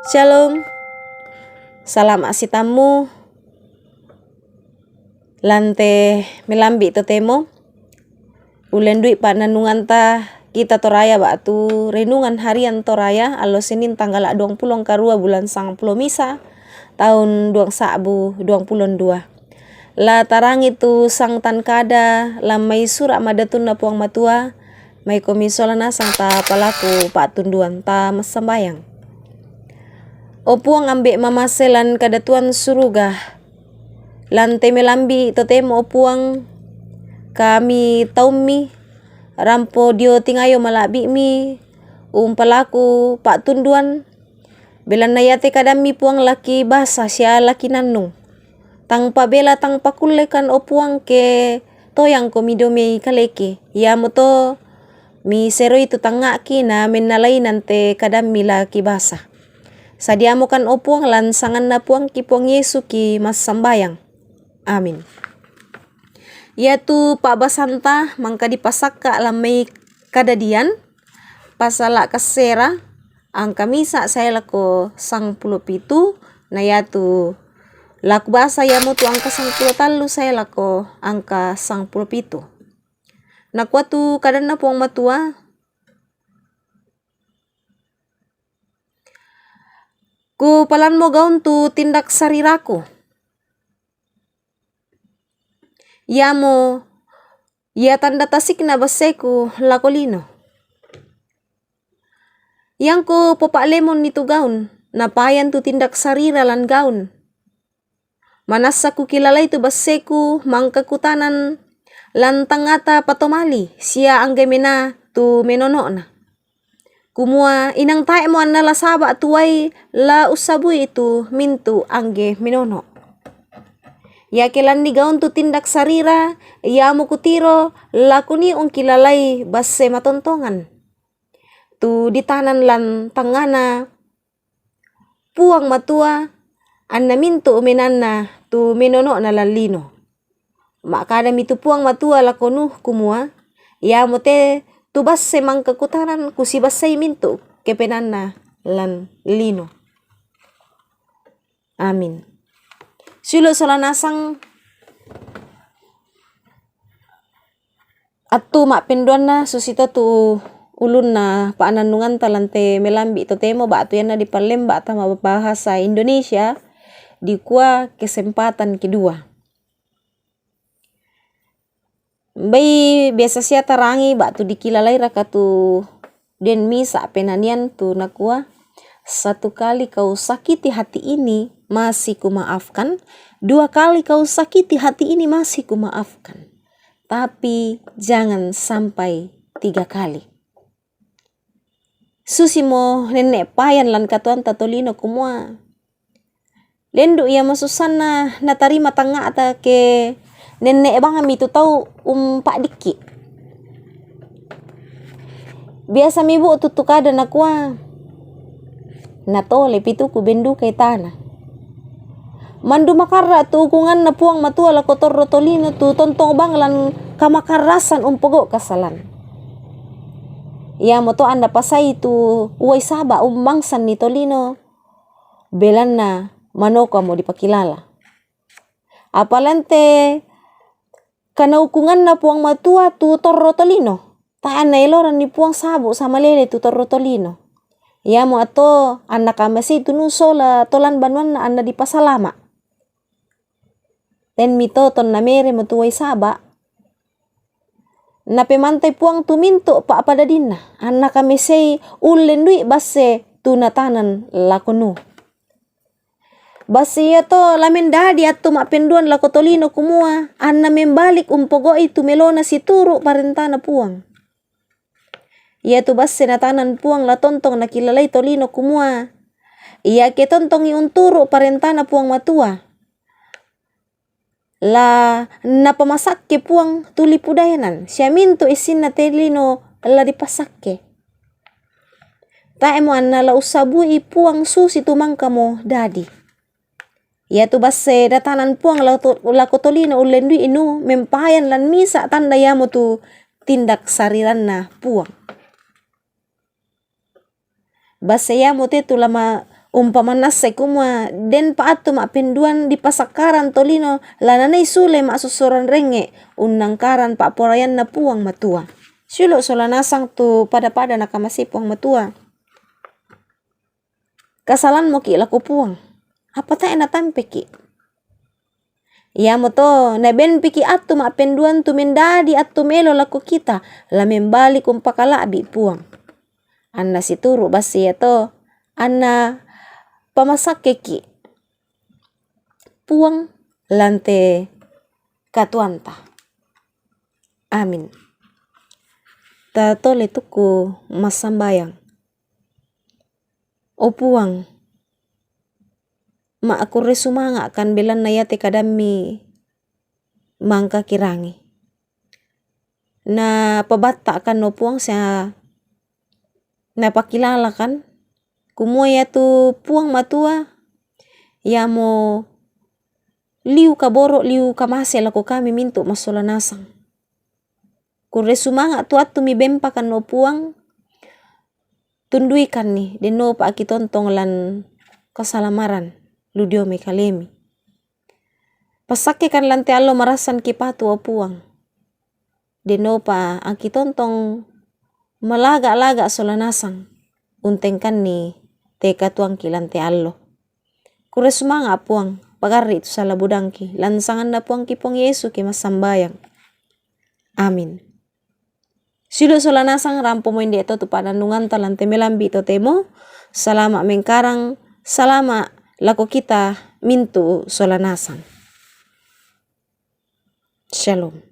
Shalom, salam asitamu, lante melambi totemo, ulendui pak nanungan ta kita toraya batu renungan harian toraya alo Senin tanggal 20 karua bulan sang pulo misa tahun 2022. La tarang itu sang tan kada la mai sura madatun na puang matua mai komisolana sang ta palaku pak tunduan ta masambayang. Opuang ambek mamaselan kada tuan suruga. Lante melambi totemo opuang kami taumi rampo dio tingayo malabi mi palaku pak tunduan belan nayate kadami puang laki basa sia laki nanung. Tang pabela tang pakulekan opuang ke toyang komidome kaleke. Ya moto mi sero itu tangaki na menalai nante kadami laki basa. Sadiamo kan opuang lansangan na puang ki puang Yesu ki mas sambayang. Amin. Yaitu Pak Basanta mangka dipasaka lamai kadadian pasala kasera angka misa saya lako sang pulo pitu na yaitu laku bahasa yamu tu angka sang pulo talu saya lako angka sang pulo pitu. Na kuatu kadana puang matua ku palan mo gaun tu tindak sariraku. Yamo ya tanda tasik na baseku lakolino. Yang ku popak lemon itu gaun napayan tu tindak sarira lan gaun. Manasa ku kilala itu baseku mangka kutanan lan tangata patomali sia anggemena tu menono na. Kumua inang tae mo anala saba tuai la usabui itu mintu angge minono. Ya kelan ni gaun tu tindak sarira ya mo kutiro lakuni ong kilalai basse matontongan. Tu ditanan lan tangana puang matua anna mintu umenana tu minono na lalino. Makada mitu puang matua lakonu kumua ya mote tu basse mangka kutaran kusi basse mintu kepenana lan lino. Amin. Sulo solanasang atu mak penduan na susito tu ulun na paananungan talante melambi totemo batu yana di Palembang ta bahasa Indonesia di kuah kesempatan kedua. Bai biasa sia tarangi batu dikilalai rakatu den misa penanian tu nakua satu kali kau sakiti hati ini masih kumaafkan, dua kali kau sakiti hati ini masih kumaafkan, tapi jangan sampai 3 kali. Susimo nenek payan lan katuan tatolino kumua. Lendu ia masusana natarima tanga ata ke nenek bang mi tu tau pak diki. Biasa mi bu tutukada nakua. Natole pitu ku bendu kay tanah. Mandu makarra tu kungan na puang matua la kotor rotolino tu tontong banglan kamakarasan umpogo kasalan. Ya moto anda pasai tu uway saba umbangsan ni tolino. Belan na manoka mo dipakilala. Apalante kanaukungan na puang matua tu torrotolino. Taan na iloran ni puang sabu sama lele tu torrotolino. Ya mo ato anak amasi tu nusola tolan banuan na anda di pasalama. Den mito ton na mere mo tuway saba. Na pemantay puang tuminto pa apadadin na. Anak amasi ulendui base tu natanan lakonu. Basi ya to lamin dadi ato mapenduan lakotolino kumua. Anna membalik umpogo itu melona si turu parentana puang. Ia tu base natanan puang la tontong nakilalay tolino kumua. Ia ke tontong iunturu parentana puang matua. La napamasak ke puang tuli pudayanan. Siya minto isin na telino la dipasakke. Tae mo anna la usabui puang susi tumangka mo dadi. Ia tu base natanan puang la kotolino ulendui inu mempayan lan misa tanda ya mo tu tindak sariran na puang. Basaya mote tu lama umpama nase kumua den pa atu ma penduan di pasakaran tolino lananai sule ma susuran renge unangkaran pa porayan na puang matua. Sulo solanasang tu pada nakamasi puang matua. Kasalan mo ki laku puang. Apa ta ena tampe ki? Ya moto neben piki atu ma penduan tu mendadi atu melo laku kita la membali kumpakala abi puang. Anna situru basi to anna pamasak keki puang lante katuanta. Amin. Ta tole tuku masambayang. O puang, ma aku resumanga kan belan na yate kadami mangka kirangi. Na pabata kan no puang sa na pakilala kan kumua ya tu puang matua ya mo liu kaboro liu kamase lako kami mintu masola nasang. Kure sumanga tu atu mi bempa kan no puang tundui kan ni deno pa aki tontong lan kasalamaran ludio me kalemi. Pasake kan lante allo marasan kipatu o puang. Deno pa aki tontong malaga-laga sola nasang unteng kan ni teka tuang ki lante allo. Kure sumanga puang pagari itu salah budangki lansangan na puang ki puang Yesu ki masambayang. Amin. Silo sola nasang rampo mo indi tu panandungan talante melambi to temo salama mengkarang salama lako kita mintu sola nasang. Shalom.